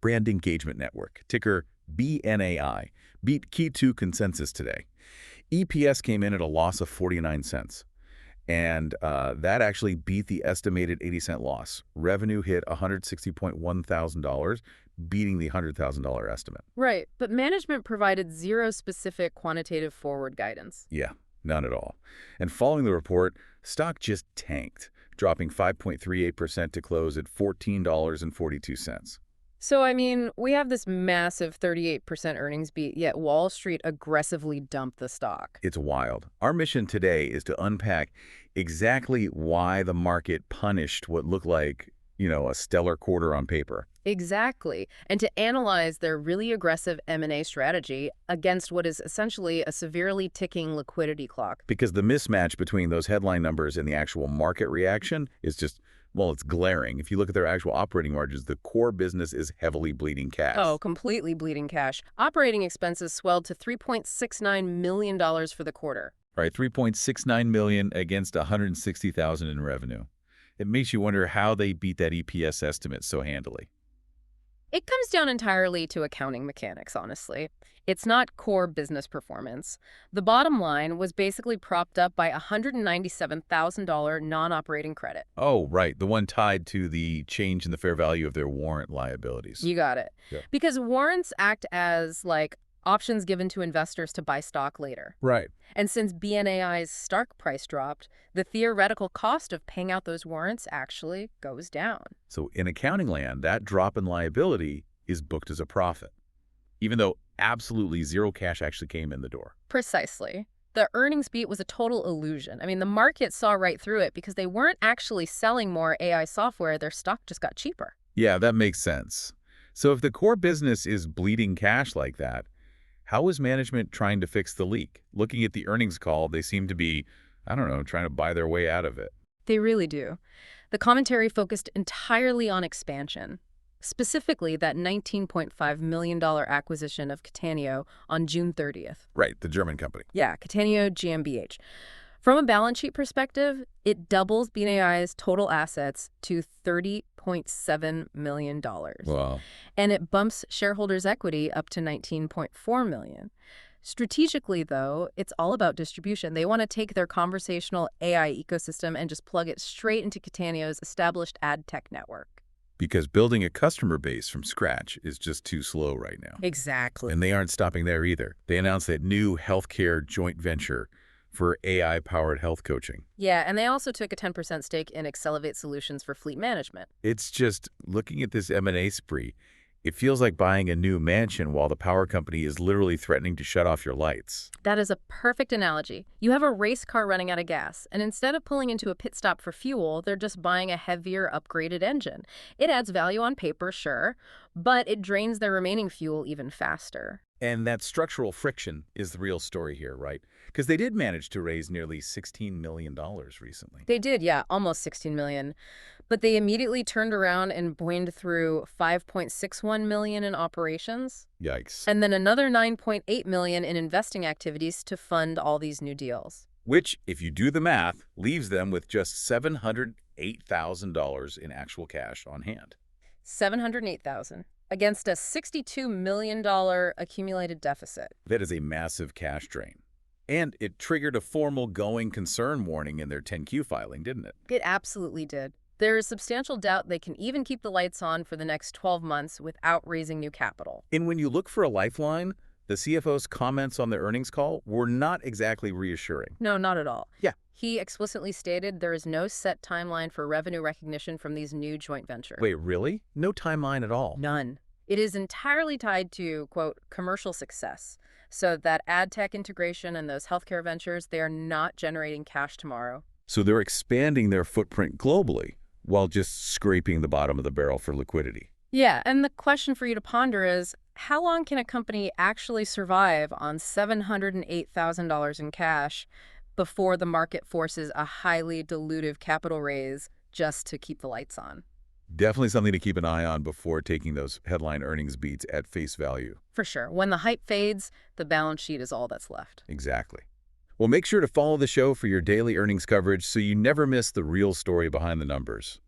Brand Engagement Network, ticker BNAI, beat Q2 consensus today. EPS came in at a loss of 49 cents. And that actually beat the estimated 80-cent loss. Revenue hit $160.1 thousand, beating the $100,000 estimate. Right, but management provided zero specific quantitative forward guidance. Yeah, none at all. And following the report, stock just tanked, dropping 5.38% to close at $14.42. So, I mean, we have this massive 38% earnings beat, yet Wall Street aggressively dumped the stock. It's wild. Our mission today is to unpack exactly why the market punished what looked like, a stellar quarter on paper. Exactly. And to analyze their really aggressive M&A strategy against what is essentially a severely ticking liquidity clock. Because the mismatch between those headline numbers and the actual market reaction is just, well, it's glaring. If you look at their actual operating margins, the core business is heavily bleeding cash. Oh, completely bleeding cash. Operating expenses swelled to $3.69 million for the quarter. Right, $3.69 million against $160,000 in revenue. It makes you wonder how they beat that EPS estimate so handily. It comes down entirely to accounting mechanics, honestly. It's not core business performance. The bottom line was basically propped up by a $197,000 non-operating credit. Oh, right, the one tied to the change in the fair value of their warrant liabilities. You got it. Yeah. Because warrants act as, options given to investors to buy stock later. Right. And since BNAI's stock price dropped, the theoretical cost of paying out those warrants actually goes down. So in accounting land, that drop in liability is booked as a profit, even though absolutely zero cash actually came in the door. Precisely. The earnings beat was a total illusion. I mean, the market saw right through it because they weren't actually selling more AI software. Their stock just got cheaper. Yeah, that makes sense. So if the core business is bleeding cash like that, how is management trying to fix the leak? Looking at the earnings call, they seem to be, trying to buy their way out of it. They really do. The commentary focused entirely on expansion, specifically that $19.5 million acquisition of Cataneo on June 30th. Right, the German company. Yeah, Cataneo GmbH. From a balance sheet perspective, it doubles BNAI's total assets to $30.7 million. Wow. And it bumps shareholders' equity up to $19.4 million. Strategically, though, it's all about distribution. They want to take their conversational AI ecosystem and just plug it straight into Cataneo's established ad tech network. Because building a customer base from scratch is just too slow right now. Exactly. And they aren't stopping there either. They announced that new healthcare joint venture for AI-powered health coaching. Yeah, and they also took a 10% stake in Accelerate Solutions for fleet management. It's just, looking at this M&A spree, it feels like buying a new mansion while the power company is literally threatening to shut off your lights. That is a perfect analogy. You have a race car running out of gas, and instead of pulling into a pit stop for fuel, they're just buying a heavier, upgraded engine. It adds value on paper, sure, but it drains their remaining fuel even faster. And that structural friction is the real story here, right? Because they did manage to raise nearly $16 million recently. They did, yeah, almost $16 million. But they immediately turned around and burned through $5.61 million in operations. Yikes. And then another $9.8 million in investing activities to fund all these new deals. Which, if you do the math, leaves them with just $708,000 in actual cash on hand. $708,000 against a $62 million accumulated deficit. That is a massive cash drain. And it triggered a formal going concern warning in their 10Q filing, didn't it? It absolutely did. There is substantial doubt they can even keep the lights on for the next 12 months without raising new capital. And when you look for a lifeline, the CFO's comments on the earnings call were not exactly reassuring. No, not at all. Yeah. He explicitly stated there is no set timeline for revenue recognition from these new joint ventures. Wait, really? No timeline at all? None. It is entirely tied to, quote, commercial success. So that ad tech integration and those healthcare ventures, they are not generating cash tomorrow. So they're expanding their footprint globally while just scraping the bottom of the barrel for liquidity. Yeah, and the question for you to ponder is, how long can a company actually survive on $708,000 in cash before the market forces a highly dilutive capital raise just to keep the lights on? Definitely something to keep an eye on before taking those headline earnings beats at face value. For sure. When the hype fades, the balance sheet is all that's left. Exactly. Well, make sure to follow the show for your daily earnings coverage so you never miss the real story behind the numbers.